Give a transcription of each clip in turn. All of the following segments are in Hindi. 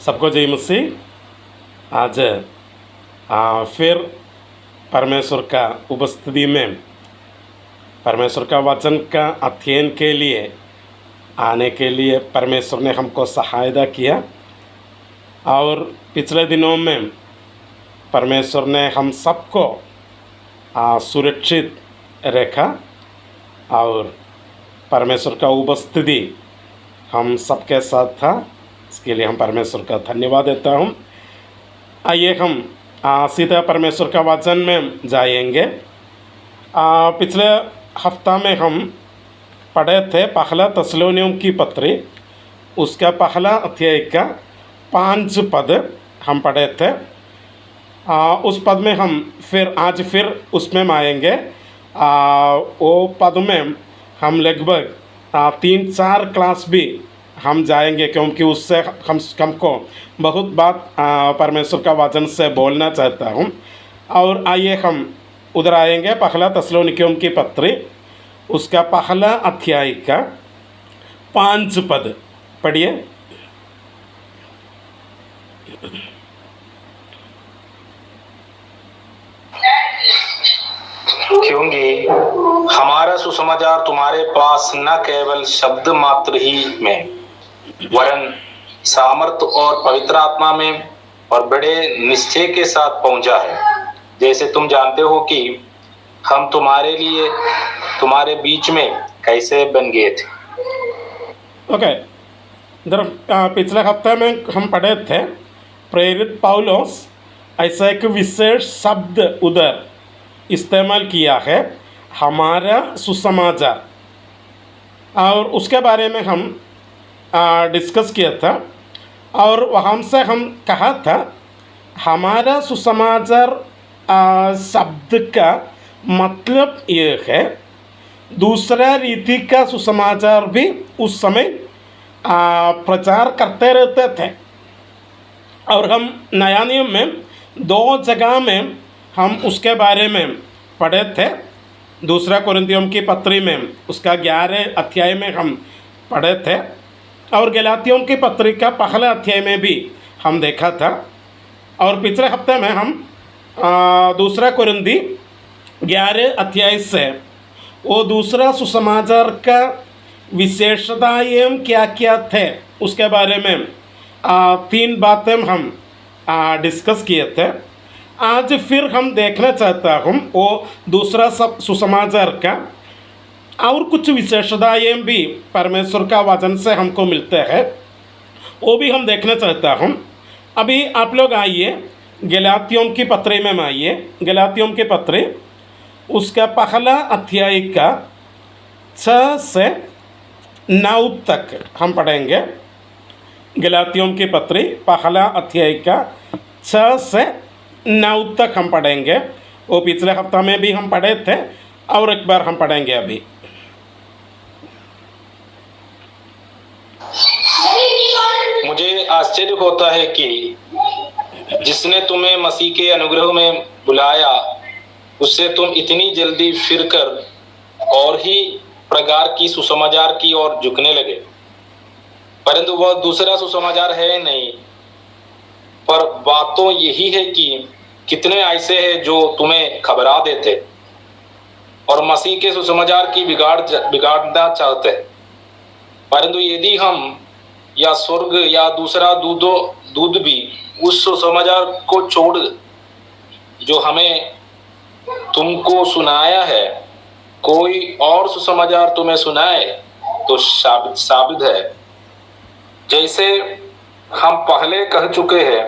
सबको जय मसीह। आज फिर परमेश्वर का उपस्थिति में परमेश्वर का वचन का अध्ययन के लिए आने के लिए परमेश्वर ने हमको सहायता किया। और पिछले दिनों में परमेश्वर ने हम सबको सुरक्षित रखा और परमेश्वर का उपस्थिति हम सबके साथ था। इसके लिए हम परमेश्वर का धन्यवाद देता हूँ। आइए हम सीधा परमेश्वर का वचन में जाएंगे। पिछले हफ्ता में हम पढ़े थे पहला थिस्सलुनीयों की पत्री, उसका पहला अध्याय का 5 पद हम पढ़े थे। उस पद में हम आज फिर उसमें आएंगे। वो पद में हम लगभग 3-4 क्लास भी हम जाएंगे, क्योंकि उससे हमको बहुत बात परमेश्वर का वचन से बोलना चाहता हूँ। और आइए हम उधर आएंगे। पहला थिस्सलुनीयों की पत्री, उसका पहला अध्याय का 5 पद पढ़िए। क्योंकि हमारा सुसमाचार तुम्हारे पास न केवल शब्द मात्र ही में, वरन सामर्थ और पवित्र आत्मा में और बड़े निश्चय के साथ पहुंचा है, जैसे तुम जानते हो कि हम तुम्हारे लिए तुम्हारे बीच में कैसे बन गए थे। ओके, इधर पिछले हफ्ते में हम पढ़े थे प्रेरित पौलुस ऐसा एक विशेष शब्द उधर इस्तेमाल किया है, हमारा सुसमाचार, और उसके बारे में हम डिस्कस किया था। और वहाँ से हम कहा था हमारा सुसमाचार शब्द का मतलब ये है, दूसरा रीति का सुसमाचार भी उस समय प्रचार करते रहते थे। और हम नया नियम में 2 जगह में हम उसके बारे में पढ़े थे। दूसरा कुरिन्थियों की पत्री में उसका 11 अध्याय में हम पढ़े थे, और गलातियों की पत्री का पहला अध्याय में भी हम देखा था। और पिछले हफ्ते में हम दूसरा कुरिन्थी 11 अध्याय से वो दूसरा सुसमाचार का विशेषताएं क्या क्या थे उसके बारे में 3 बातें हम डिस्कस किए थे। आज फिर हम देखना चाहता हूँ वो दूसरा सुसमाचार का और कुछ विशेषताएं भी परमेश्वर का वचन से हमको मिलते हैं, वो भी हम देखना चाहता हूँ। अभी आप लोग आइए गलातियों की पत्री में आइए। गलातियों की पत्री उसका पहला अध्याय का 6 से 9 तक हम पढ़ेंगे। गलातियों की पत्री पहला अध्याय का 6 से 9 तक हम पढ़ेंगे। वो पिछले हफ्ता में भी हम पढ़े थे और एक बार हम पढ़ेंगे अभी। मुझे आश्चर्य होता है कि जिसने तुम्हें मसीह के अनुग्रह में बुलाया, उससे तुम इतनी जल्दी फिरकर और ही प्रकार की सुसमाचार की ओर झुकने लगे। परंतु वह दूसरा सुसमाचार है नहीं, पर बात तो यही है कि कितने ऐसे हैं जो तुम्हें खबरा देते और मसीह के सुसमाचार की बिगाड़ना चाहते हैं। परंतु यदि हम या स्वर्ग या दूसरा दूध भी उस सुसमाचार को छोड़ जो हमें तुमको सुनाया है, कोई और सुसमाचार तुम्हें सुनाए तो साबित है। जैसे हम पहले कह चुके हैं,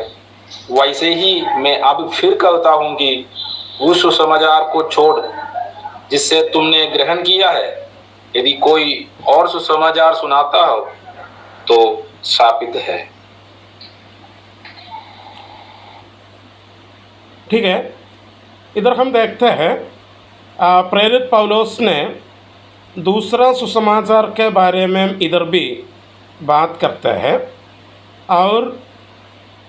वैसे ही मैं अब फिर कहता हूं कि उस सुसमाचार को छोड़ जिससे तुमने ग्रहण किया है, यदि कोई और सुसमाचार सुनाता हो तो साबित है। ठीक है, इधर हम देखते हैं प्रेरित पौलुस ने दूसरा सुसमाचार के बारे में इधर भी बात करते हैं। और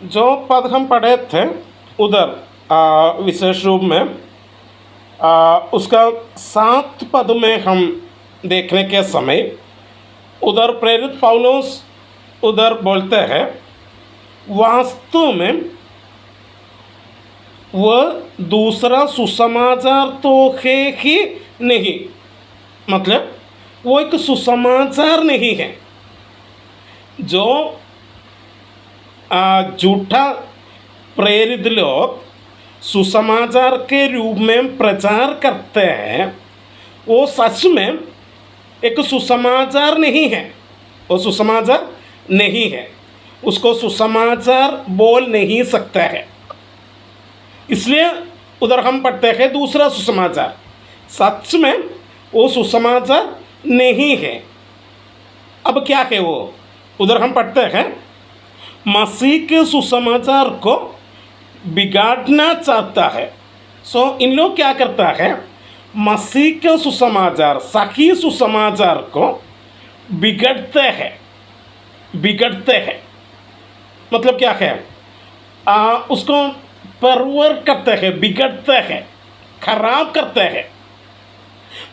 जो पद हम पढ़े थे उधर विशेष रूप में उसका 7 पद में हम देखने के समय उधर प्रेरित पौलुस उधर बोलते हैं वास्तव में वह दूसरा सुसमाचार तो है ही नहीं, मतलब वो एक सुसमाचार नहीं है। जो झूठा प्रेरित लोग सुसमाचार के रूप में प्रचार करते हैं, वो सच में एक सुसमाचार नहीं है। वो सुसमाचार नहीं है, उसको सुसमाचार बोल नहीं सकता है। इसलिए उधर हम पढ़ते हैं दूसरा सुसमाचार, सच में वो सुसमाचार नहीं है। अब क्या है वो? उधर हम पढ़ते हैं मसीह के सुसमाचार को बिगाड़ना चाहता है। इन लोग क्या करता है, मसीह के सुसमाचार, सही सुसमाचार को बिगड़ते हैं। मतलब क्या है, उसको परवर करते हैं, बिगड़ते हैं, खराब करते हैं।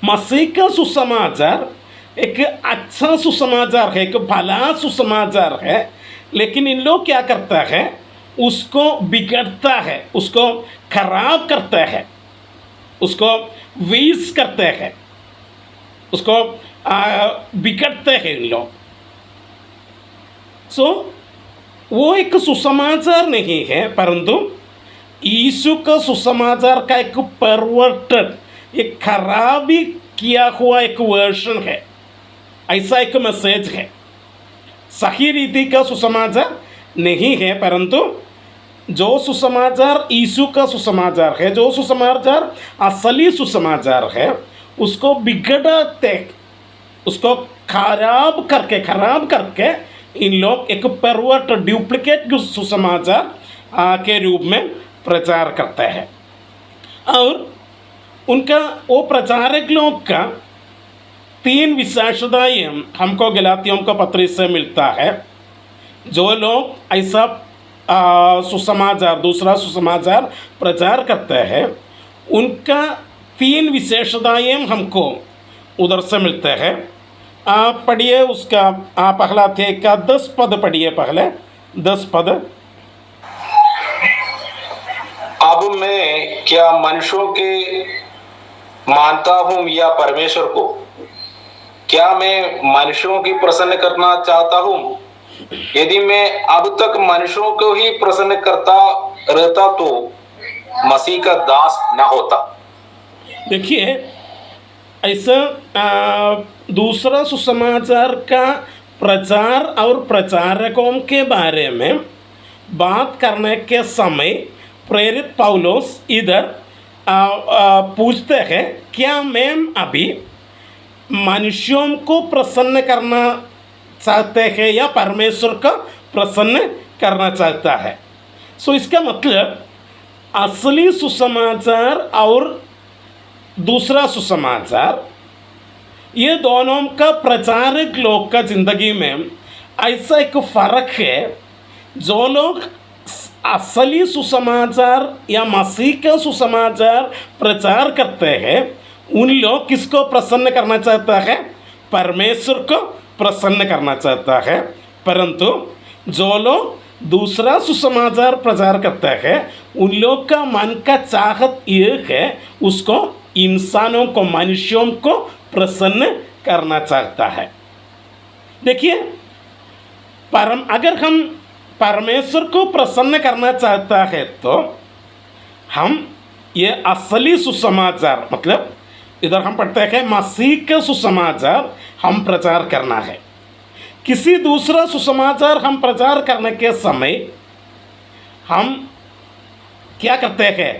मसीह का सुसमाचार एक अच्छा सुसमाचार है, एक भला सुसमाचार है, लेकिन इन लोग क्या करता है, उसको बिगड़ता है, उसको खराब करता है, उसको वीस करते हैं, उसको बिगड़ते हैं इन लोग। वो एक सुसमाचार नहीं है, परंतु यीशु का सुसमाचार का एक परवर्टेड, एक खराबी किया हुआ एक वर्जन है, ऐसा एक मैसेज है। सही रीति का सुसमाचार नहीं है, परंतु जो सुसमाचार यीशु का सुसमाचार है, जो सुसमाचार असली सुसमाचार है, उसको बिगड़ते, उसको खराब करके इन लोग एक परवर्ट, डुप्लीकेट सुसमाचार के रूप में प्रचार करते हैं। और उनका वो प्रचारक लोग का 3 विशेषताएं हमको गलातियों का पत्र से मिलता है। जो लोग ऐसा सुसमाचार, दूसरा सुसमाचार प्रचार करते हैं, उनका 3 विशेषताएं हमको उधर से मिलते हैं। आप पढ़िए उसका पहला अध्याय का 10 पद पढ़िए, पहले 10 पद। अब मैं क्या मनुष्यों के मानता हूँ या परमेश्वर को? क्या मैं मनुष्यों की प्रसन्न करना चाहता हूँ? यदि मैं अब तक मनुष्यों को ही प्रसन्न करता रहता तो मसीह का दास न होता। देखिए, ऐसा दूसरा सुसमाचार का प्रचार और प्रचारकों के बारे में बात करने के समय प्रेरित पौलुस इधर पूछते हैं, क्या मैं अभी मनुष्यों को प्रसन्न करना चाहते हैं या परमेश्वर को प्रसन्न करना चाहता है? इसका मतलब असली सुसमाचार और दूसरा सुसमाचार, ये दोनों का प्रचारक लोग का ज़िंदगी में ऐसा एक फ़र्क है। जो लोग असली सुसमाचार या मसीह का सुसमाचार प्रचार करते हैं, उन लोग किसको प्रसन्न करना चाहता है? परमेश्वर को प्रसन्न करना चाहता है। परंतु जो लोग दूसरा सुसमाचार प्रचार करते हैं, उन लोग का मन का चाहत ये है, उसको इंसानों को, मनुष्यों को प्रसन्न करना चाहता है। देखिए, अगर हम परमेश्वर को प्रसन्न करना चाहता है तो हम ये असली सुसमाचार, मतलब इधर हम पढ़ते हैं मसीह का सुसमाचार हम प्रचार करना है। किसी दूसरा सुसमाचार हम प्रचार करने के समय हम क्या करते हैं?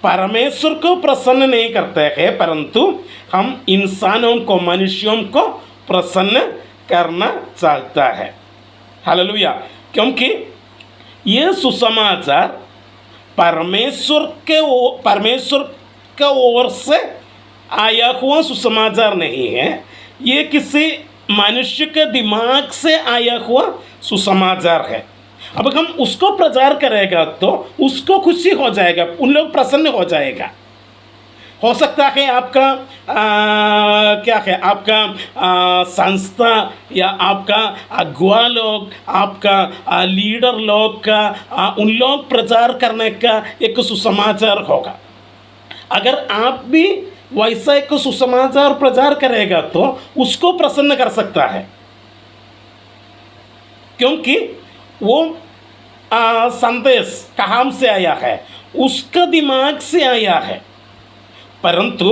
परमेश्वर को प्रसन्न नहीं करते हैं, परंतु हम इंसानों को, मनुष्यों को प्रसन्न करना चाहता है। हालेलुया। क्योंकि ये सुसमाचार परमेश्वर का ओर से आया हुआ सुसमाचार नहीं है, ये किसी मनुष्य के दिमाग से आया हुआ सुसमाचार है। अब हम उसको प्रचार करेगा तो उसको खुशी हो जाएगा, उन लोग प्रसन्न हो जाएगा। हो सकता है आपका क्या है, आपका संस्था या आपका अगुवा लोग, आपका लीडर लोग का उन लोग प्रचार करने का एक सुसमाचार होगा। अगर आप भी वैसा एक सुसमाचार प्रचार करेगा तो उसको प्रसन्न कर सकता है, क्योंकि वो संदेश कहाँ से आया है, उसका दिमाग से आया है। परंतु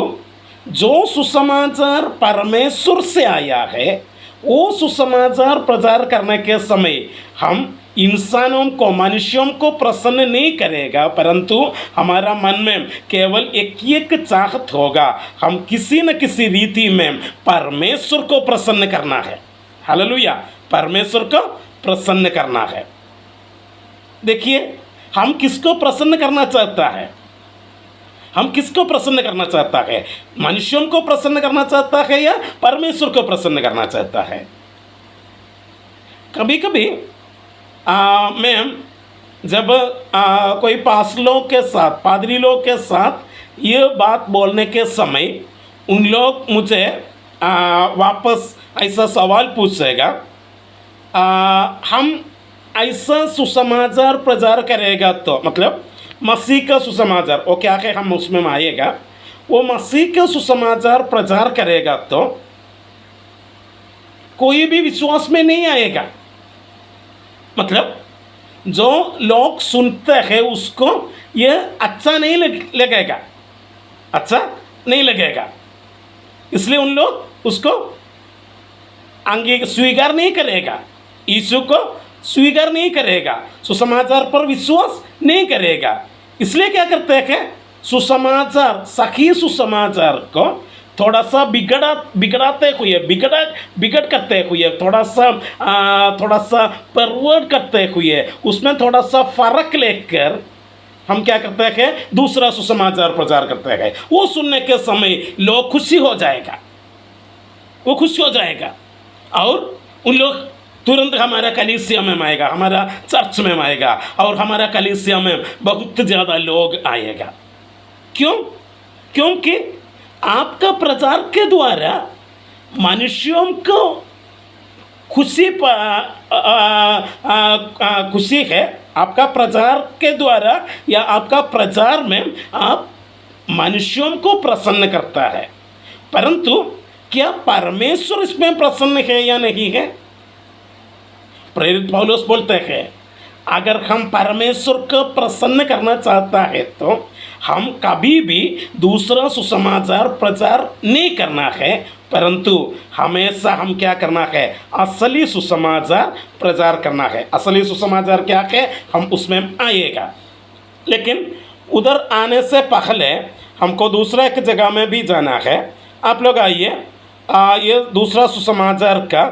जो सुसमाचार परमेश्वर से आया है, वो सुसमाचार प्रचार करने के समय हम इंसानों को, मनुष्यों को प्रसन्न नहीं करेगा, परंतु हमारा मन में केवल एक चाहत होगा, हम किसी न किसी रीति में परमेश्वर को प्रसन्न करना है। हालेलुया, परमेश्वर को प्रसन्न करना है। देखिए, हम किसको प्रसन्न करना चाहता है? हम किसको प्रसन्न करना चाहता है? मनुष्यों को प्रसन्न करना चाहता है या परमेश्वर को प्रसन्न करना चाहता है? कभी कभी मैं जब कोई पास्टरों के साथ, पादरी लोग के साथ ये बात बोलने के समय उन लोग मुझे वापस ऐसा सवाल पूछेगा, हम ऐसा सुसमाचार प्रचार करेगा तो, मतलब मसीह का सुसमाचार, वो क्या है, हम उसमें आएगा, वो मसीह का सुसमाचार प्रचार करेगा तो कोई भी विश्वास में नहीं आएगा। मतलब जो लोग सुनते हैं उसको ये अच्छा नहीं लगेगा, अच्छा नहीं लगेगा, इसलिए उन लोग उसको स्वीकार नहीं करेगा, यीशु को स्वीकार नहीं करेगा, सुसमाचार पर विश्वास नहीं करेगा। इसलिए क्या करते हैं, सुसमाचार, सही सुसमाचार को थोड़ा सा बिगड़ाते हुए, बिगड़ करते हुए, थोड़ा सा परवर्ड करते हुए, उसमें थोड़ा सा फर्क लेकर हम क्या करते हैं, दूसरा सुसमाचार प्रचार करते हैं। वो सुनने के समय लोग खुशी हो जाएगा, वो खुश हो जाएगा और उन लोग तुरंत हमारा कलीसिया में आएगा, हमारा चर्च में आएगा और हमारा कलीसिया में बहुत ज़्यादा लोग आएगा। क्यों? क्योंकि आपका प्रचार के द्वारा मनुष्यों को खुशी है। आपका प्रचार के द्वारा या आपका प्रचार में आप मनुष्यों को प्रसन्न करता है, परंतु क्या परमेश्वर इसमें प्रसन्न है या नहीं है? प्रेरित पौलुस बोलते हैं, अगर हम परमेश्वर को प्रसन्न करना चाहता है तो हम कभी भी दूसरा सुसमाचार प्रचार नहीं करना है, परंतु हमेशा हम क्या करना है, असली सुसमाचार प्रचार करना है। असली सुसमाचार क्या है, हम उसमें आएगा। लेकिन उधर आने से पहले हमको दूसरा एक जगह में भी जाना है। आप लोग आइए, ये दूसरा सुसमाचार का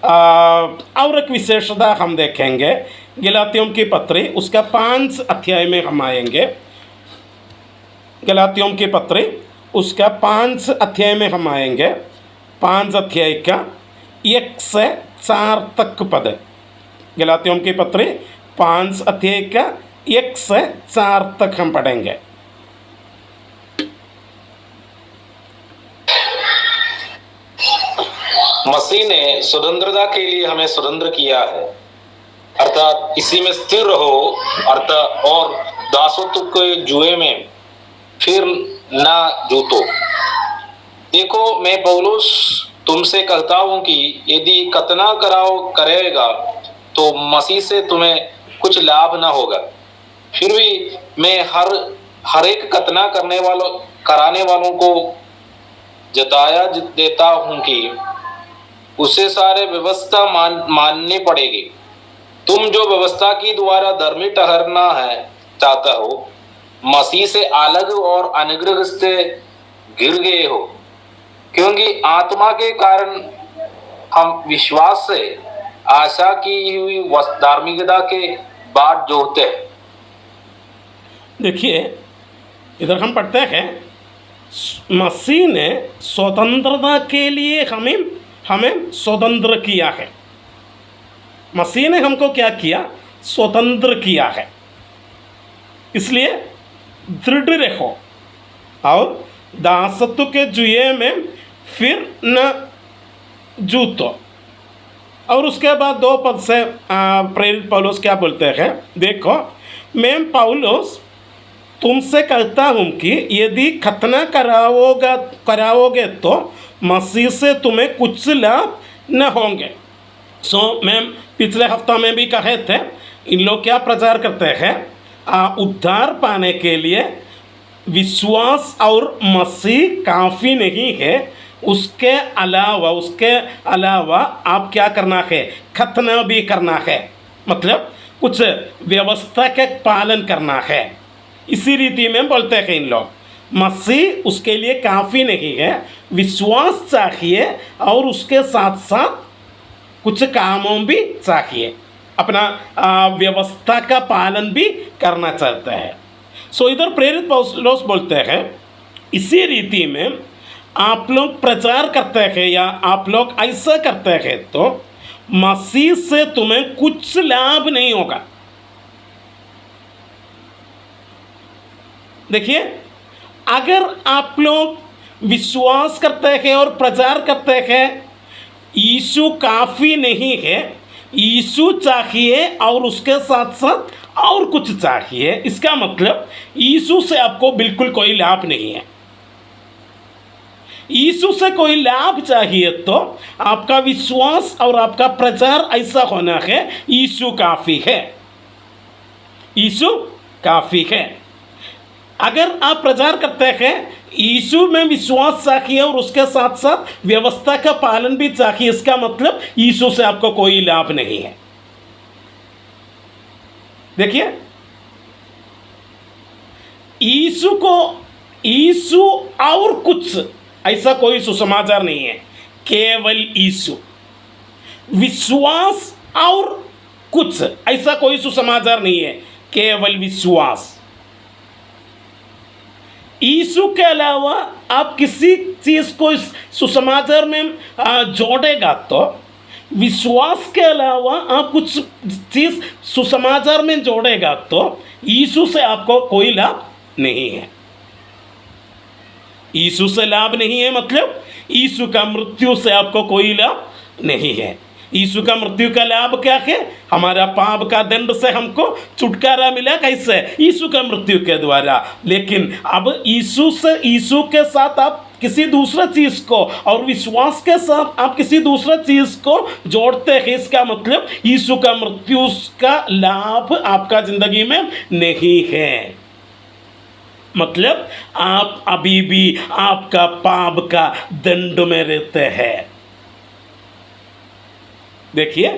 और एक विशेषता हम देखेंगे। गलातियों की पत्री उसका 5 अध्याय में हम आएंगे। गलातियों की पत्री उसका 5 अध्याय में हम आएंगे। 5 अध्याय का 1 से 4 तक पद। गलातियों की पत्री 5 अध्याय का 1 से 4 तक हम पढ़ेंगे। मसीह ने स्वतंत्रता के लिए हमें स्वतंत्र किया है, अर्थात इसी में स्थिर रहो, अर्थात और दासत्व के जुए में फिर ना जूतो। देखो, मैं पौलुस तुमसे कहता हूं कि यदि कतना करेगा तो मसीह से तुम्हें कुछ लाभ ना होगा। फिर भी मैं हर एक कतना कराने वालों को जताया देता हूं कि उसे सारे व्यवस्था माननी पड़ेगी। तुम जो व्यवस्था की द्वारा धर्मी ठहरना है चाहता हो, मसीह से अलग और अनुग्रह से गिर गए हो, क्योंकि आत्मा के कारण हम विश्वास से आशा की हुई धार्मिकता के बाट जोड़ते हैं। देखिए, इधर हम पढ़ते हैं, मसीह ने स्वतंत्रता के लिए हमें स्वतंत्र किया है। मसीह ने हमको क्या किया? स्वतंत्र किया है। इसलिए दृढ़ रहो और दासत्व के जुए में फिर न जूतो। और उसके बाद 2 पद से प्रेरित पौलुस क्या बोलते हैं, देखो, मैं पौलुस तुमसे कहता हूँ कि यदि खतना कराओगे तो मसीह से तुम्हें कुछ लाभ न होंगे। मैं पिछले हफ्ता में भी कहे थे, इन लोग क्या प्रचार करते हैं, उद्धार पाने के लिए विश्वास और मसीह काफ़ी नहीं है, उसके अलावा आप क्या करना है, खतना भी करना है, मतलब कुछ व्यवस्था के पालन करना है। इसी रीति में बोलते हैं इन लोग, मसीह उसके लिए काफ़ी नहीं है, विश्वास चाहिए और उसके साथ साथ कुछ कामों भी चाहिए, अपना व्यवस्था का पालन भी करना चाहता है। इधर प्रेरित पौलुस बोलते हैं, इसी रीति में आप लोग प्रचार करते हैं या आप लोग ऐसा करते हैं तो मसीह से तुम्हें कुछ लाभ नहीं होगा। देखिए, अगर आप लोग विश्वास करते हैं और प्रचार करते हैं यीशु काफ़ी नहीं है, यीशु चाहिए और उसके साथ साथ और कुछ चाहिए, इसका मतलब यीशु से आपको बिल्कुल कोई लाभ नहीं है। यीशु से कोई लाभ चाहिए तो आपका विश्वास और आपका प्रचार ऐसा होना है, यीशु काफ़ी है, यीशु काफ़ी है। अगर आप प्रचार करते हैं यीशु में विश्वास चाहिए और उसके साथ साथ व्यवस्था का पालन भी चाहिए, इसका मतलब यीशु से आपको कोई लाभ नहीं है। देखिए, यीशु और कुछ ऐसा कोई सुसमाचार नहीं है, केवल यीशु। विश्वास और कुछ ऐसा कोई सुसमाचार नहीं है, केवल विश्वास। यीशु के अलावा आप किसी चीज़ को इस सुसमाचार में जोड़ेगा तो, विश्वास के अलावा आप कुछ चीज़ सुसमाचार में जोड़ेगा तो यीशु से आपको कोई लाभ नहीं है। यीशु से लाभ नहीं है मतलब यीशु का मृत्यु से आपको कोई लाभ नहीं है। यीशु का मृत्यु का लाभ क्या है, हमारा पाप का दंड से हमको छुटकारा मिला, कैसे, यीशु का मृत्यु के द्वारा। लेकिन अब यीशु के साथ आप किसी दूसरा चीज़ को और विश्वास के साथ आप किसी दूसरा चीज़ को जोड़ते हैं, इसका मतलब यीशु का मृत्यु का लाभ आपका ज़िंदगी में नहीं है। मतलब आप अभी भी आपका पाप का दंड में रहते हैं। देखिए,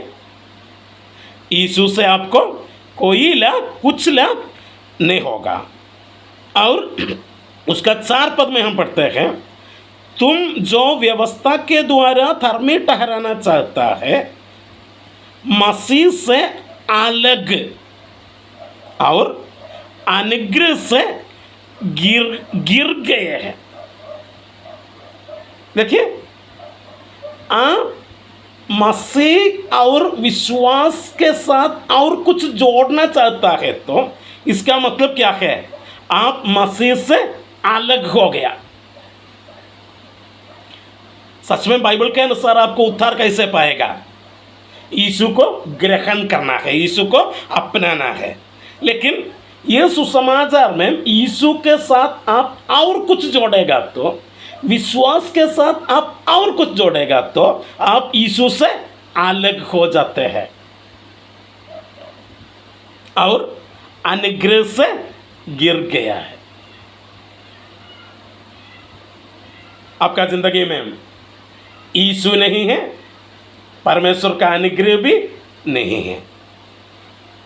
यीशु से आपको कोई लाभ, कुछ लाभ नहीं होगा। और उसका 4 पद में हम पढ़ते हैं, तुम जो व्यवस्था के द्वारा धर्मी ठहराना चाहता है मसीह से अलग और अनुग्रह से गिर गए हैं। देखिए, आप मसीह और विश्वास के साथ और कुछ जोड़ना चाहता है तो इसका मतलब क्या है, आप मसीह से अलग हो गया। सच में बाइबल के अनुसार आपको उद्धार कैसे पाएगा, यीशु को ग्रहण करना है, यीशु को अपनाना है। लेकिन ये सुसमाचार में यीशु के साथ आप और कुछ जोड़ेगा तो, विश्वास के साथ आप और कुछ जोड़ेगा तो आप यीशु से अलग हो जाते हैं और अनुग्रह से गिर गया है। आपका जिंदगी में यीशु नहीं है, परमेश्वर का अनुग्रह भी नहीं है।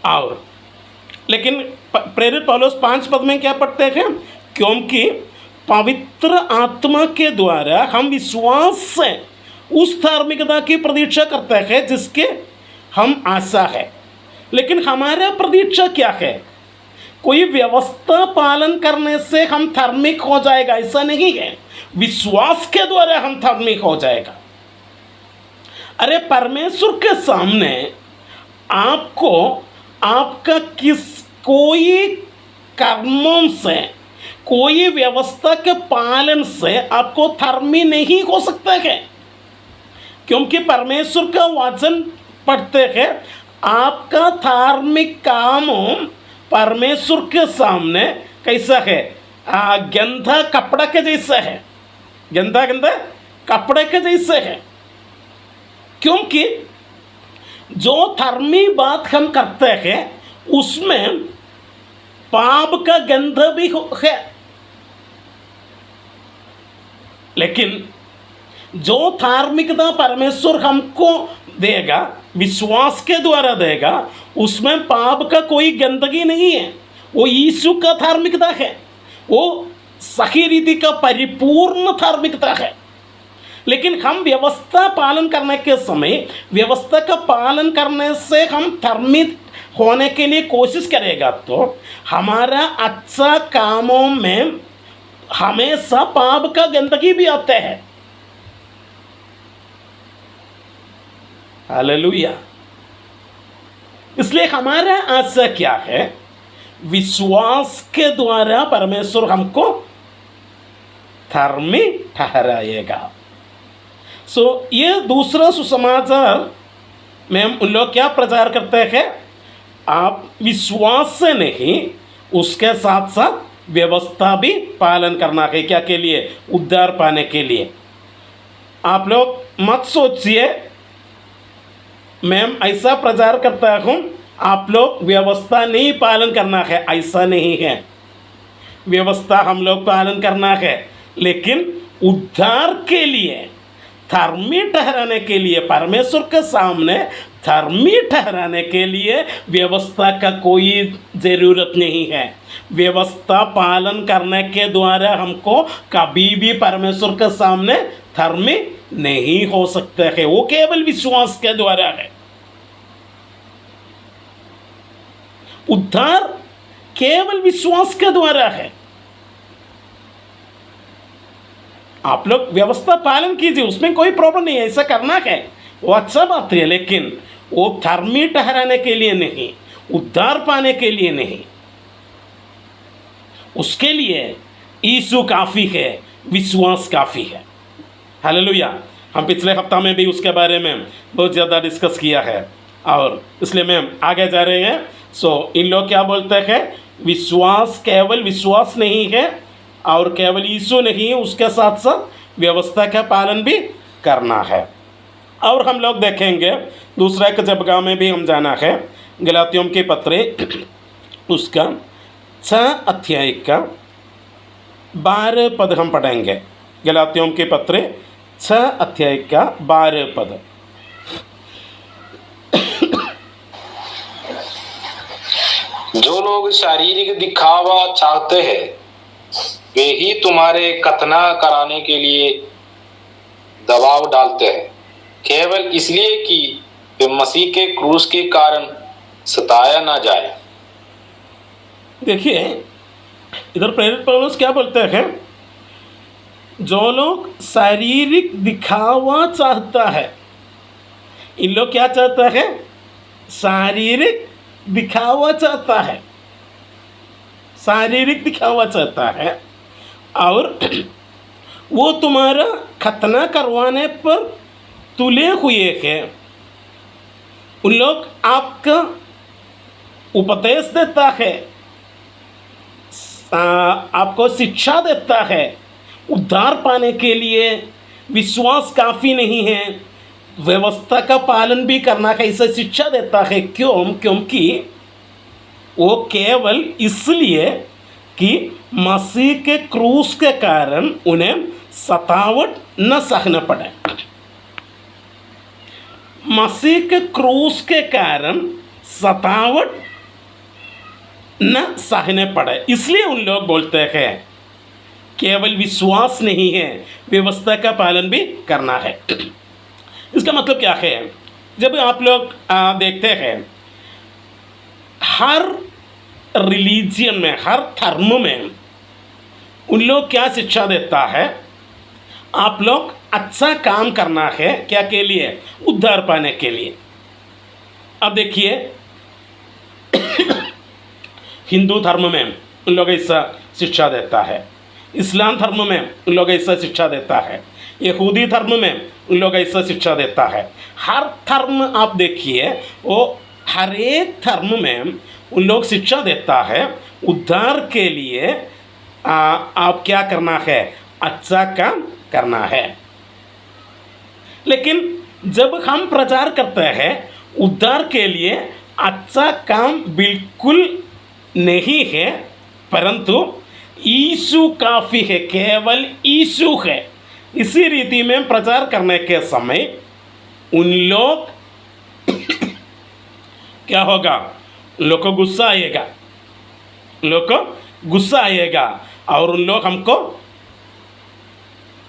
और लेकिन प्रेरित पौलुस 5 पद में क्या पढ़ते हैं, क्योंकि पवित्र आत्मा के द्वारा हम विश्वास से उस धार्मिकता की प्रतीक्षा करते हैं जिसके हम आशा है। लेकिन हमारा प्रतीक्षा क्या है, कोई व्यवस्था पालन करने से हम धार्मिक हो जाएगा ऐसा नहीं है, विश्वास के द्वारा हम धार्मिक हो जाएगा। अरे परमेश्वर के सामने आपको आपका कोई कर्मों से, कोई व्यवस्था के पालन से आपको धर्मी नहीं हो सकता है, क्योंकि परमेश्वर का वचन पढ़ते हैं आपका धार्मिक काम परमेश्वर के सामने कैसा है, गंदा कपड़ा के जैसा है, गंदा गंदा कपड़े के जैसे है। क्योंकि जो धर्मी बात हम करते हैं उसमें पाप का गंध भी है, लेकिन जो धार्मिकता परमेश्वर हमको देगा, विश्वास के द्वारा देगा, उसमें पाप का कोई गंदगी नहीं है। वो यीशु का धार्मिकता है, वो सही रीति का परिपूर्ण धार्मिकता है। लेकिन हम व्यवस्था पालन करने के समय व्यवस्था का पालन करने से हम धर्मी होने के लिए कोशिश करेगा तो हमारा अच्छा कामों में हमेशा पाप का गंदगी भी आता है। हालेलुया। इसलिए हमारा आशा क्या है, विश्वास के द्वारा परमेश्वर हमको धर्मी ठहराएगा। ये दूसरा सुसमाचार में हम उन लोग क्या प्रचार करते हैं, आप विश्वास से नहीं उसके साथ साथ व्यवस्था भी पालन करना है। क्या के लिए? उद्धार पाने के लिए। आप लोग मत सोचिए मैं ऐसा प्रचार करता हूँ आप लोग व्यवस्था नहीं पालन करना है, ऐसा नहीं है। व्यवस्था हम लोग पालन करना है, लेकिन उद्धार के लिए, धर्मी ठहराने के लिए, परमेश्वर के सामने धर्मी ठहराने के लिए व्यवस्था का कोई ज़रूरत नहीं है। व्यवस्था पालन करने के द्वारा हमको कभी भी परमेश्वर के सामने धर्मी नहीं हो सकते हैं। वो केवल विश्वास के द्वारा है। उद्धार केवल विश्वास के द्वारा है। आप लोग व्यवस्था पालन कीजिए, उसमें कोई प्रॉब्लम नहीं है, ऐसा करना है, वो अच्छा बात है, लेकिन वो धर्मी ठहराने के लिए नहीं, उद्धार पाने के लिए नहीं। उसके लिए यीशु काफ़ी है, विश्वास काफ़ी है। हालेलुया। हम पिछले हफ्ता में भी उसके बारे में बहुत ज़्यादा डिस्कस किया है और इसलिए मैं आगे जा रहे हैं। इन लोग क्या बोलते हैं, विश्वास केवल विश्वास नहीं है और केवल यीशु नहीं, उसके साथ साथ व्यवस्था का पालन भी करना है। और हम लोग देखेंगे दूसरा एक जगह में भी हम जाना है, गलातियों के पत्र उसका 6 अध्याय का 12 पद हम पढ़ेंगे। गलातियों के पत्र 6 अध्याय का 12 पद। जो लोग शारीरिक दिखावा चाहते हैं वे ही तुम्हारे खतना कराने के लिए दबाव डालते हैं, केवल इसलिए कि वे मसीह के क्रूस के कारण सताया ना जाए। देखिए इधर प्रेरित पौलुस क्या बोलते हैं, जो लोग शारीरिक दिखावा चाहता है, इन लोग क्या चाहता है, शारीरिक दिखावा चाहता है, शारीरिक दिखावा चाहता है और वो तुम्हारा खतना करवाने पर तुले हुए हैं। उन लोग आपका उपदेश देता है, आपको शिक्षा देता है, उद्धार पाने के लिए विश्वास काफ़ी नहीं है, व्यवस्था का पालन भी करना है, इसे शिक्षा देता है। क्योंकि वो केवल इसलिए कि मसीह के क्रूस के कारण उन्हें सतावट न सहना पड़े। मसीह के क्रूस के कारण सतावट न सहने पड़े, इसलिए उन लोग बोलते हैं केवल विश्वास नहीं है, व्यवस्था का पालन भी करना है। इसका मतलब क्या है, जब आप लोग देखते हैं हर रिलीजियन में, हर धर्म में उन लोग क्या शिक्षा देता है, आप लोग अच्छा काम करना है, क्या के लिए, उद्धार पाने के लिए। अब देखिए हिंदू धर्म में उन लोग ऐसा शिक्षा देता है, इस्लाम धर्म में उन लोग ऐसा शिक्षा देता है, यहूदी धर्म में उन लोग ऐसा शिक्षा देता है। हर धर्म आप देखिए, वो हर एक धर्म में उन लोग शिक्षा देता है उद्धार के लिए आप क्या करना है, अच्छा काम करना है। लेकिन जब हम प्रचार करते हैं उद्धार के लिए अच्छा काम बिल्कुल नहीं है, परंतु यीशु काफ़ी है, केवल यीशु है, इसी रीति में प्रचार करने के समय उन लोग क्या होगा, लोग को गुस्सा आएगा, लोग को गुस्सा आएगा और उन लोग हमको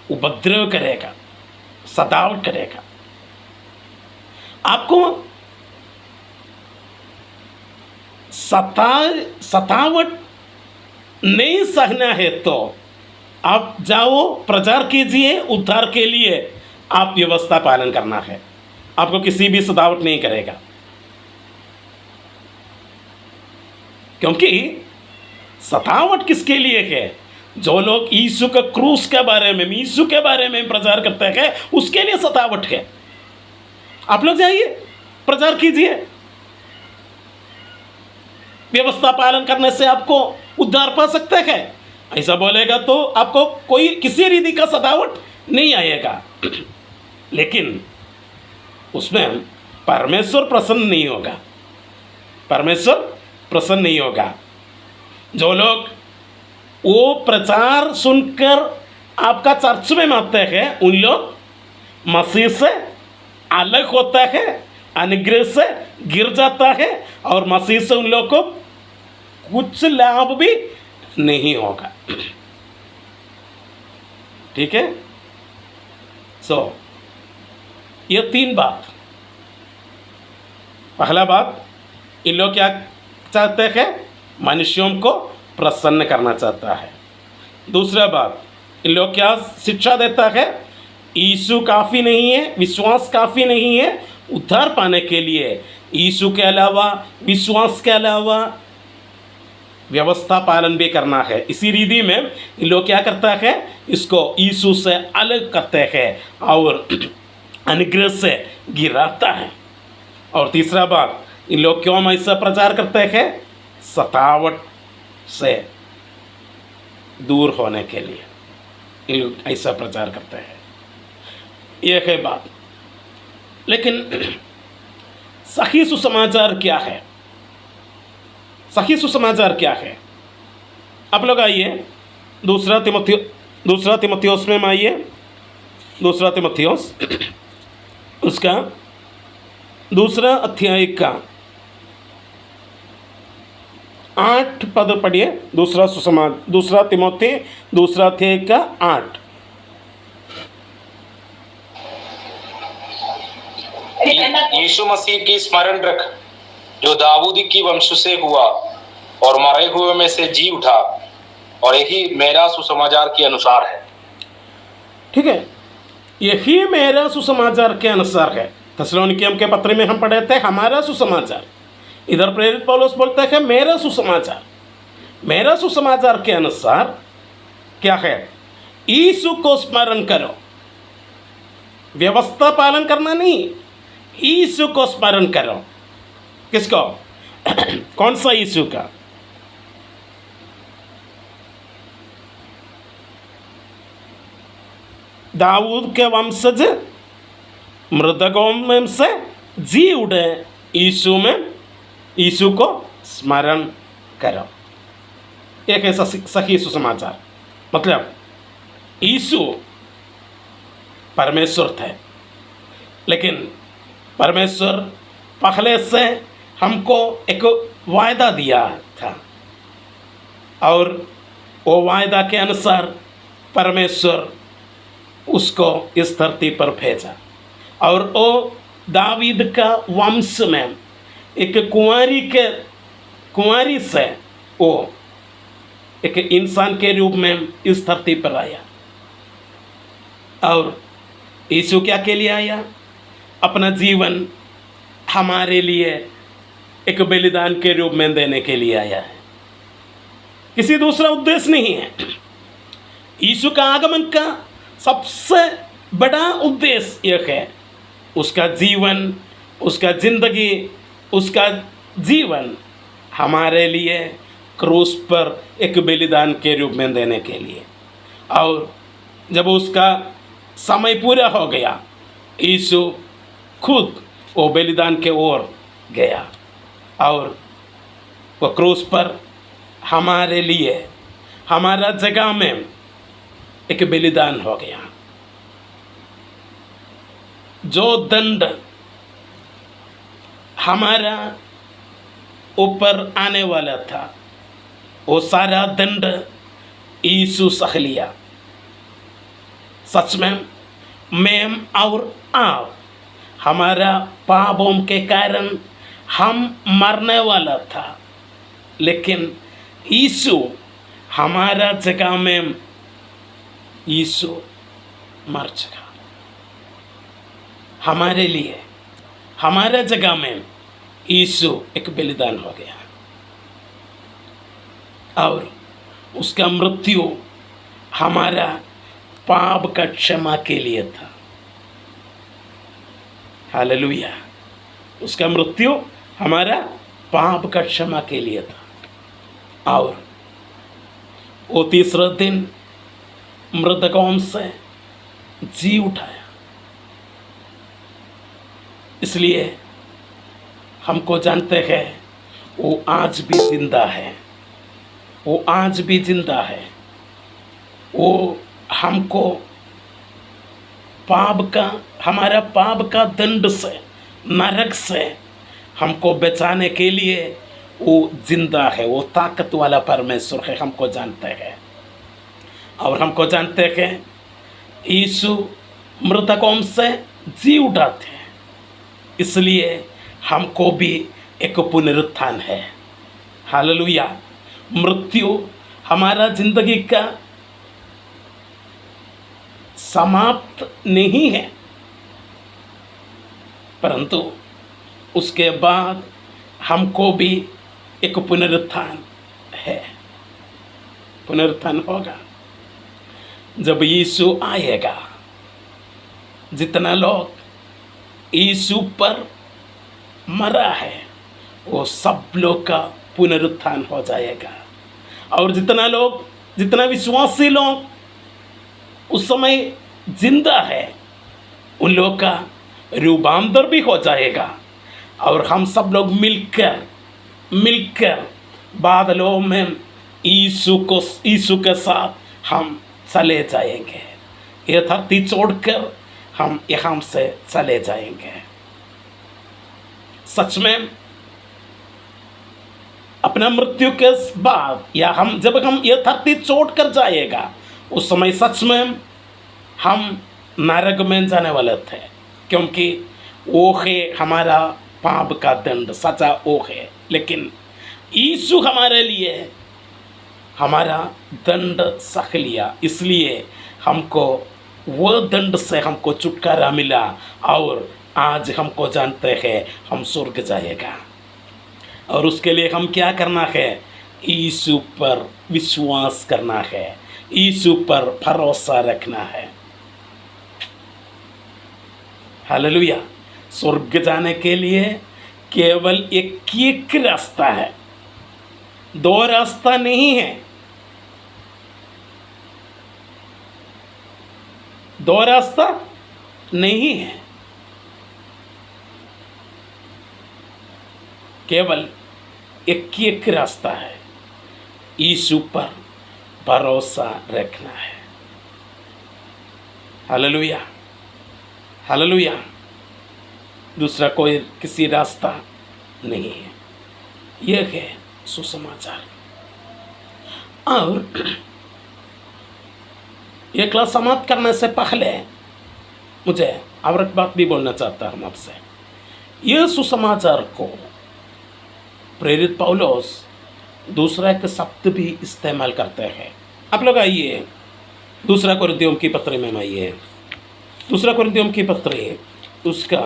उपद्रव करेगा, सतावट करेगा। आपको सतावट नहीं सहना है तो आप जाओ, प्रचार कीजिए, उद्धार के लिए आप व्यवस्था पालन करना है, आपको किसी भी सतावट नहीं करेगा। क्योंकि सतावट किसके लिए है? जो लोग यीशु के क्रूस के बारे में, यीशु के बारे में प्रचार करते हैं, उसके लिए सतावट है। आप लोग जाइए, प्रचार कीजिए, व्यवस्था पालन करने से आपको उद्धार पा सकते हैं, ऐसा बोलेगा तो आपको कोई किसी रीति का सतावट नहीं आएगा। लेकिन उसमें परमेश्वर प्रसन्न नहीं होगा, परमेश्वर प्रसन्न नहीं होगा। जो लोग वो प्रचार सुनकर आपका चर्च में आते हैं, उन लोग मसीह से अलग होता है, अनुग्रह से गिर जाता है और मसीह से उन लोग को कुछ लाभ भी नहीं होगा। ठीक है, ये 3 बात। पहला बात, इन लोग क्या चाहते हैं, मनुष्यों को प्रसन्न करना चाहता है। दूसरा बात, इन लोग क्या शिक्षा देता है, यीशु काफ़ी नहीं है, विश्वास काफ़ी नहीं है उद्धार पाने के लिए, यीशु के अलावा, विश्वास के अलावा व्यवस्था पालन भी करना है। इसी रीति में इन लोग क्या करता है, इसको यीशु से अलग करते हैं और अनुग्रह से गिराता है। और तीसरा बात, इन लोग क्यों ऐसा प्रचार करते हैं, सतावट से दूर होने के लिए इन लोग ऐसा प्रचार करते हैं। यह है बात। लेकिन सही सुसमाचार क्या है, सही सुसमाचार क्या है? आप लोग आइए दूसरा तिमुथियुस में आइए, दूसरा तिमुथियुस उसका 2 अध्याय का 8 पद पढ़िए। दूसरा तिमोथी 2 अध्याय का 8। यीशु मसीह की स्मरण रख, जो दाऊद की वंश से हुआ और मरे हुए में से जी उठा, और यही मेरा सुसमाचार के अनुसार है। ठीक है, यही मेरा सुसमाचार के अनुसार है। थेसलोनिकियों के पत्र में हम पढ़े थे हमारा सुसमाचार, इधर प्रेरित पौलुस बोलते हैं मेरा सुसमाचार। मेरा सुसमाचार के अनुसार क्या है, यीशु को स्मरण करो, व्यवस्था पालन करना नहीं, यीशु को स्मरण करो। किसको? कौन सा यीशु का? दाऊद के वंशज, मृतकों में से जी उठे यीशु में, यीशु को स्मरण करो। एक ऐसा सही सुसमाचार, मतलब यीशु परमेश्वर थे, लेकिन परमेश्वर पहले से हमको एक वायदा दिया था और वो वायदा के अनुसार परमेश्वर उसको इस धरती पर भेजा। और वो दावीद का वंश में एक कुंवारी से वो एक इंसान के रूप में इस धरती पर आया। और यीशु क्या के लिए आया? अपना जीवन हमारे लिए एक बलिदान के रूप में देने के लिए आया है। किसी दूसरा उद्देश्य नहीं है। यीशु का आगमन का सबसे बड़ा उद्देश्य यह है, उसका जीवन, उसका जिंदगी, उसका जीवन हमारे लिए क्रूस पर एक बलिदान के रूप में देने के लिए। और जब उसका समय पूरा हो गया, यीशु खुद वो बलिदान के ओर गया और वो क्रूस पर हमारे लिए, हमारा जगह में एक बलिदान हो गया। जो दंड हमारा ऊपर आने वाला था, वो सारा दंड यीशु सह लिया। सच में मैं और आप, हमारा पापों के कारण हम मरने वाला था, लेकिन यीशु हमारा जगह में यीशु मर चुका। हमारे लिए, हमारे जगह में यीशु एक बलिदान हो गया और उसका मृत्यु हमारा पाप का क्षमा के लिए था। हालेलुया। उसका मृत्यु हमारा पाप का क्षमा के लिए था और वो तीसरे दिन मृतकों से जी उठाया। इसलिए हमको जानते हैं वो आज भी जिंदा है, वो आज भी जिंदा है। वो हमको पाप का, हमारा पाप का दंड से, नरक से हमको बचाने के लिए वो जिंदा है। वो ताकत वाला परमेश्वर है, हमको जानते हैं। और हमको जानते हैं यीशु मृतकों से जी उठाते हैं, इसलिए हमको भी एक पुनरुत्थान है। हालेलुया। मृत्यु हमारा जिंदगी का समाप्त नहीं है, परंतु उसके बाद हमको भी एक पुनरुत्थान है। पुनरुत्थान होगा जब यीशु आएगा। जितना लोग यीशु पर मरा है, वो सब लोग का पुनरुत्थान हो जाएगा। और जितना विश्वासी लोग उस समय जिंदा है, उन लोग का रूपांतर भी हो जाएगा और हम सब लोग मिलकर बादलों में यीशु के साथ हम चले जाएंगे। ये धरती छोड़कर हम यहाँ से चले जाएंगे। सच में अपना मृत्यु के बाद, या जब हम ये धरती छोड़कर जाएगा, उस समय सच में हम नरक में जाने वाले थे, क्योंकि वो है हमारा पाप का दंड, सजा वो है। लेकिन यीशु हमारे लिए हमारा दंड सह लिया, इसलिए हमको वो दंड से हमको छुटकारा मिला और आज हमको जानते हैं हम स्वर्ग जाएगा। और उसके लिए हम क्या करना है? यीशु पर विश्वास करना है, यीशु पर भरोसा रखना है। हालेलुया। स्वर्ग जाने के लिए केवल एक रास्ता है, दो रास्ता नहीं है। दो रास्ता नहीं है, केवल एक रास्ता है, यीशु पर भरोसा रखना है। Hallelujah, hallelujah. दूसरा कोई किसी रास्ता नहीं है। यह है सुसमाचार। और ये क्लास समाप्त करने से पहले मुझे और एक बात भी बोलना चाहता हूँ आपसे। यह सुसमाचार को प्रेरित पौलुस दूसरा एक शब्द भी इस्तेमाल करते हैं। आप लोग आइए दूसरा कुरिन्थियों की पत्री में आइए। दूसरा कुरिन्थियों की पत्री उसका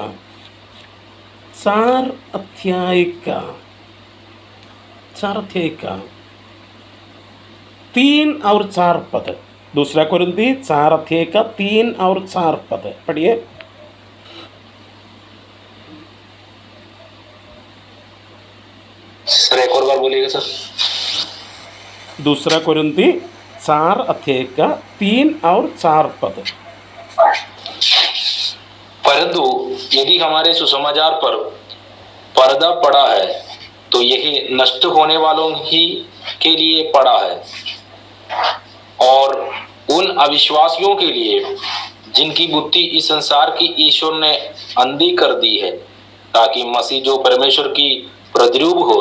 4 अध्याय का 3 और 4 पद, 2 कुरिन्ती 4 अध्याय का 3 और 4 पद पढ़िए। सर एक और बार बोलिएगा सर। 2 कुरिन्ती 4 अध्याय का 3 और 4 पद। परंतु यदि हमारे सुसमाचार पर पर्दा पड़ा है तो यही नष्ट होने वालों ही के लिए पड़ा है और उन अविश्वासियों के लिए जिनकी बुद्धि इस संसार की ईश्वर ने अंधी कर दी है, ताकि मसीह जो परमेश्वर की प्रतिरूप हो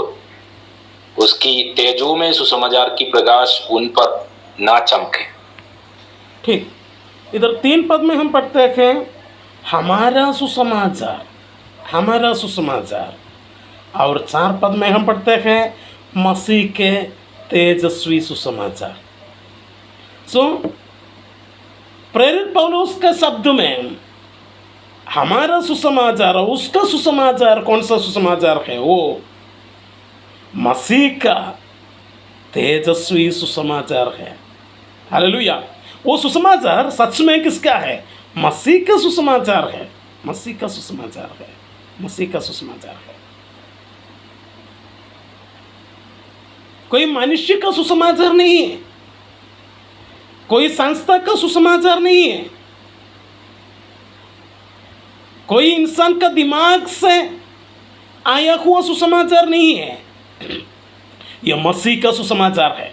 उसकी तेजो में सुसमाचार की प्रकाश उन पर ना चमके। ठीक, इधर 3 पद में हम पढ़ते हैं हमारा सुसमाचार, हमारा सुसमाचार, और 4 पद में हम पढ़ते हैं मसीह के तेजस्वी सुसमाचार। प्रेरित पौलुस के शब्द में हमारा सुसमाचार और उसका सुसमाचार कौन सा सुसमाचार है? वो मसीह का तेजस्वी सुसमाचार है। हालेलुया। वो सुसमाचार सच में किसका है? मसीह का सुसमाचार है, मसीह का सुसमाचार है, मसीह का सुसमाचार है। कोई मनुष्य का सुसमाचार नहीं है, कोई संस्था का सुसमाचार नहीं है, कोई इंसान का दिमाग से आया हुआ सुसमाचार नहीं है। यह मसीह का सुसमाचार है।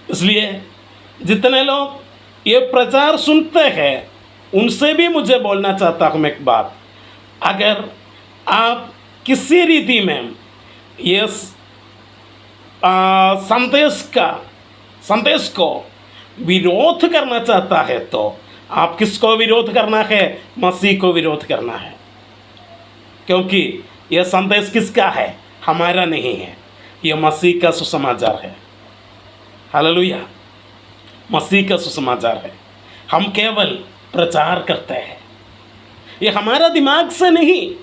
इसलिए जितने लोग ये प्रचार सुनते हैं उनसे भी मुझे बोलना चाहता हूँ एक बात। अगर आप किसी रीति में ये संदेश को विरोध करना चाहता है तो आप किसको विरोध करना है? मसीह को विरोध करना है, क्योंकि यह संदेश किसका है? हमारा नहीं है, यह मसीह का सुसमाचार है। हालेलुया। मसीह का सुसमाचार है। हम केवल प्रचार करते हैं, ये हमारा दिमाग से नहीं,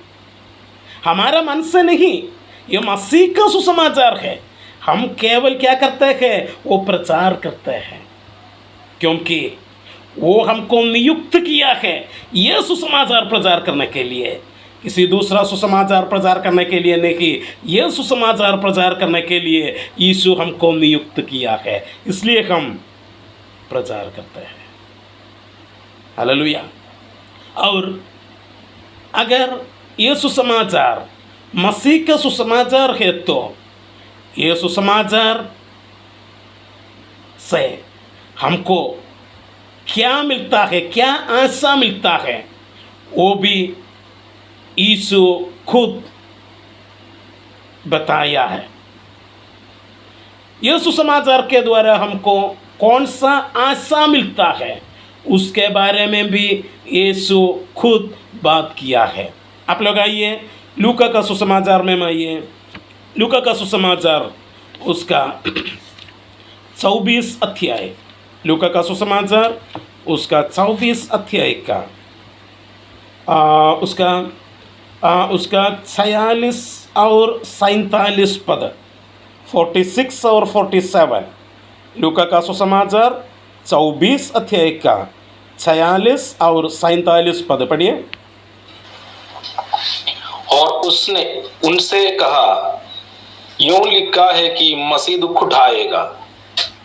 हमारा मन से नहीं, ये मसीह का सुसमाचार है। हम केवल क्या करते हैं? वो प्रचार करते हैं, क्योंकि वो हमको नियुक्त किया है ये सुसमाचार प्रचार करने के लिए, किसी दूसरा सुसमाचार प्रचार करने के लिए नहीं। ये सुसमाचार प्रचार करने के लिए यीशु हमको नियुक्त किया है, इसलिए हम प्रचार करते हैं। हालेलुया। और अगर ये सुसमाचार मसीह का सुसमाचार है तो ये सुसमाचार से हमको क्या मिलता है, क्या आशा मिलता है, वो भी यीशु खुद बताया है। ये सुसमाचार के द्वारा हमको कौन सा आशा मिलता है उसके बारे में भी यीशु खुद बात किया है। आप लोग आइए लूका का सुसमाचार में आइए। लूका का सुसमाचार उसका 24 अध्याय, लूका का सुसमाचार उसका 24 अध्याय का उसका 46 और 47 पद, 46 और 47। लूका का सुसमाचार 24 अध्याय का 46 और 47 पद पढ़िए। और उसने उनसे कहा, यूं लिखा है कि मसीह दुख उठाएगा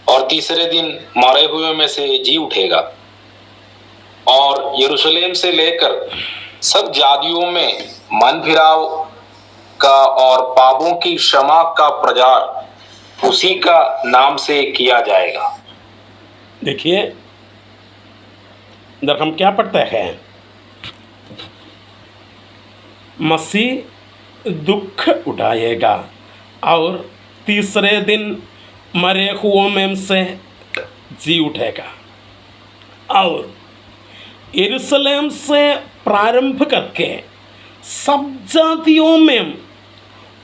और तीसरे दिन मरे हुए में से जी उठेगा और यरूशलेम से लेकर सब जातियों में मन फिराव का और पापों की क्षमा का प्रचार उसी का नाम से किया जाएगा। देखिए इधर हम क्या पढ़ते हैं? मसीह दुख उठाएगा और तीसरे दिन मरे हुओं में से जी उठेगा और यरूशलेम से प्रारंभ करके सब जातियों में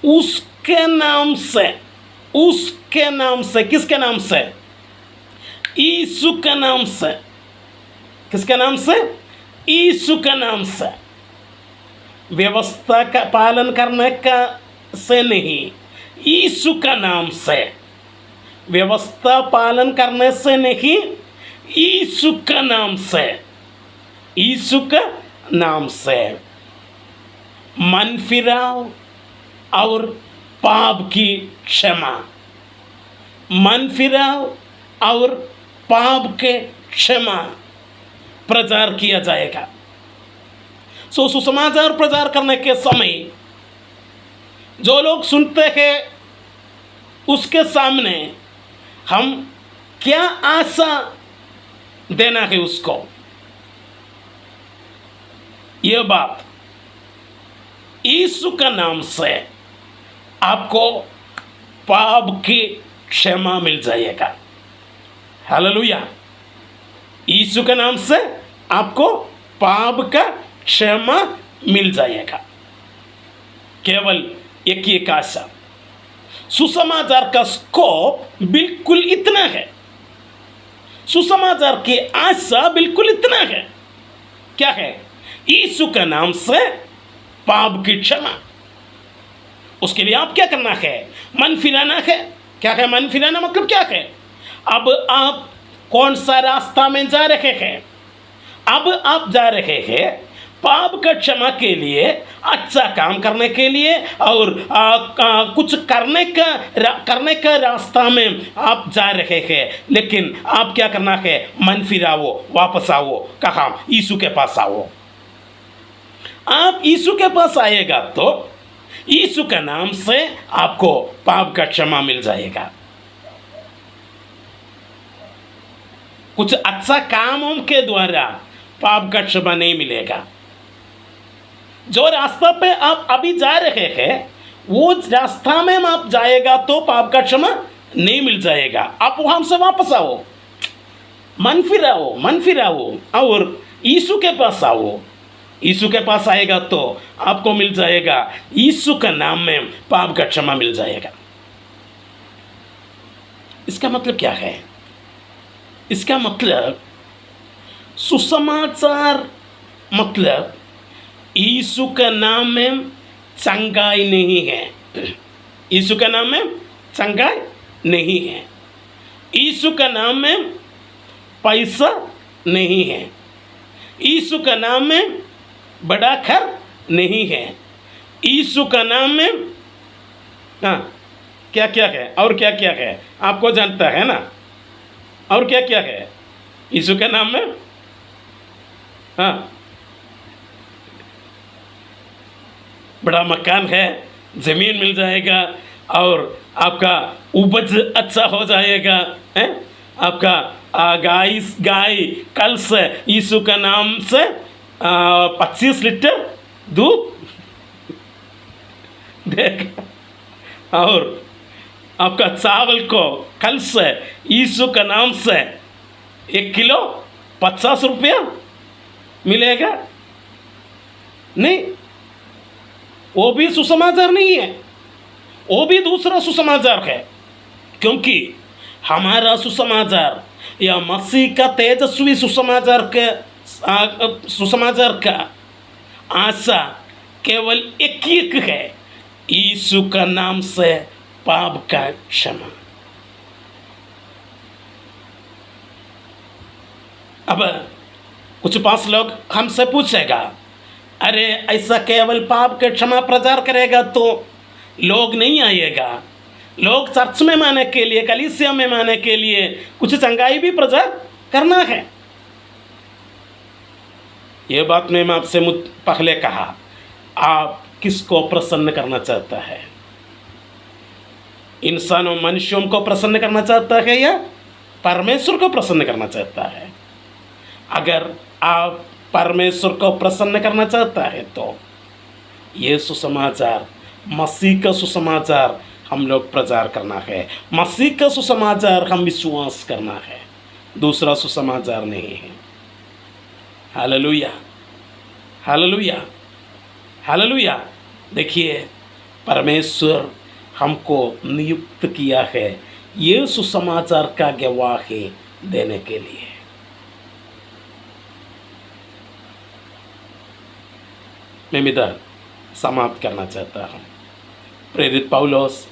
उसके नाम से, उसके नाम से, किसके नाम से? यीशु के नाम से। किसके नाम से? यीशु के नाम से। व्यवस्था का पालन करने का से नहीं, यीशु का नाम से व्यवस्था पालन करने से नहीं, यीशु का नाम से, यीशु का नाम से मन फिराव और पाप की क्षमा, मन फिराव और पाप के क्षमा प्रचार किया जाएगा। सो सुसमाचार प्रचार करने के समय जो लोग सुनते हैं उसके सामने हम क्या आशा देना है उसको, यह बात यीशु का नाम से आपको पाप की क्षमा मिल जाएगा। हालेलुया। यीशु के नाम से आपको पाप का क्षमा मिल जाएगा। केवल एक आशा, सुसमाचार का स्कोप बिल्कुल इतना है, सुसमाचार की आशा बिल्कुल इतना है। क्या है? यीशु के नाम से पाप की क्षमा। उसके लिए आप क्या करना है? मन फिराना है। क्या है मन फिराना? मतलब क्या है? अब आप कौन सा रास्ता में जा रहे हैं? अब आप जा रहे हैं पाप का क्षमा के लिए, अच्छा काम करने के लिए, और कुछ करने का रास्ता में आप जा रहे हैं। लेकिन आप क्या करना है? मन फिराओ, वापस आओ। कहाँ? यीशु के पास आओ। आप यीशु के पास आएगा तो यीशु के नाम से आपको पाप का क्षमा मिल जाएगा। कुछ अच्छा कामों के द्वारा पाप का क्षमा नहीं मिलेगा। जो रास्ता पे आप अभी जा रहे हैं वो रास्ता में आप जाएगा तो पाप का क्षमा नहीं मिल जाएगा। आप वहां से वापस आओ, मन फिराओ और यीशु के पास आओ। यीशु के पास आएगा तो आपको मिल जाएगा, यीशु का नाम में पाप का क्षमा मिल जाएगा। इसका मतलब क्या है? इसका मतलब सुसमाचार मतलब यीशु का नाम में चंगाई नहीं है। यीशु का नाम में चंगाई नहीं है। यीशु का नाम में पैसा नहीं है। यीशु का नाम में बड़ा घर नहीं है। यीशु का नाम में क्या क्या है और क्या क्या है आपको जानता है ना? और क्या क्या है यीशु के नाम में? बड़ा मकान है, ज़मीन मिल जाएगा और आपका उपज अच्छा हो जाएगा है? आपका गाय कल से यीशु का नाम से 25 लीटर दूध देगा और आपका चावल को कल से यीशु का नाम से 1 किलो 50 रुपया मिलेगा। नहीं, वो भी सुसमाचार नहीं है, वो भी दूसरा सुसमाचार है। क्योंकि हमारा सुसमाचार या मसीह का तेजस्वी सुसमाचार का आशा केवल एक है, यीशु का नाम से पाप का क्षमा। अब कुछ पास लोग हमसे पूछेगा, अरे ऐसा केवल पाप के क्षमा प्रचार करेगा तो लोग नहीं आएगा, लोग चर्च में माने के लिए, कलीसिया में माने के लिए कुछ चंगाई भी प्रचार करना है। ये बात मैं आपसे पहले कहा, आप किसको प्रसन्न करना चाहता है? इंसानों मनुष्यों को प्रसन्न करना चाहता है या परमेश्वर को प्रसन्न करना चाहता है? अगर आप परमेश्वर को प्रसन्न करना चाहता है तो ये सुसमाचार, मसीह का सुसमाचार हम लोग प्रचार करना है। मसीह का सुसमाचार हम विश्वास करना है, दूसरा सुसमाचार नहीं है। Hallelujah, hallelujah, hallelujah. देखिए, परमेश्वर हमको नियुक्त किया है ये सुसमाचार का गवाही देने के लिए। मैं इधर समाप्त करना चाहता हूँ। प्रेरित पौलुस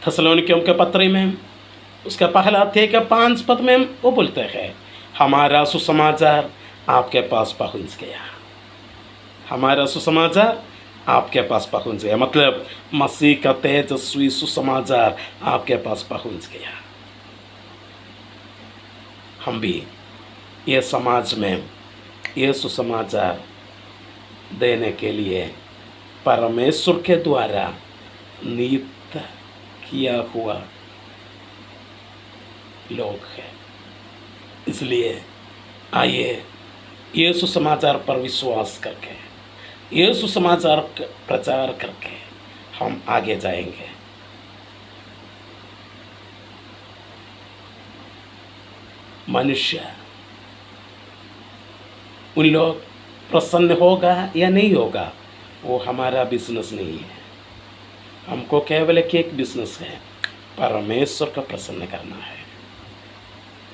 थेसलोनिकियों के पत्र में उसका पहला अध्याय का 5 पद में वो बोलते हैं, हमारा सुसमाचार आपके पास पहुंच गया। हमारा सुसमाचार आपके पास पहुंच गया, मतलब मसीह का तेजस्वी सुसमाचार आपके पास पहुंच गया। हम भी ये समाज में ये सुसमाचार देने के लिए परमेश्वर के द्वारा नियुक्त किया हुआ लोग हैं। इसलिए आइए ये सुसमाचार पर विश्वास करके, ये सुसमाचार प्रचार करके हम आगे जाएंगे। मनुष्य उन लोग प्रसन्न होगा या नहीं होगा, वो हमारा बिजनेस नहीं है। हमको केवल एक बिजनेस है, परमेश्वर को प्रसन्न करना है।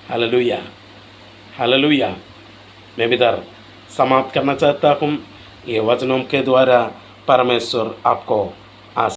Hallelujah, hallelujah. मैं भी इधर समाप्त करना चाहता हूँ। ये वचनों के द्वारा परमेश्वर आपको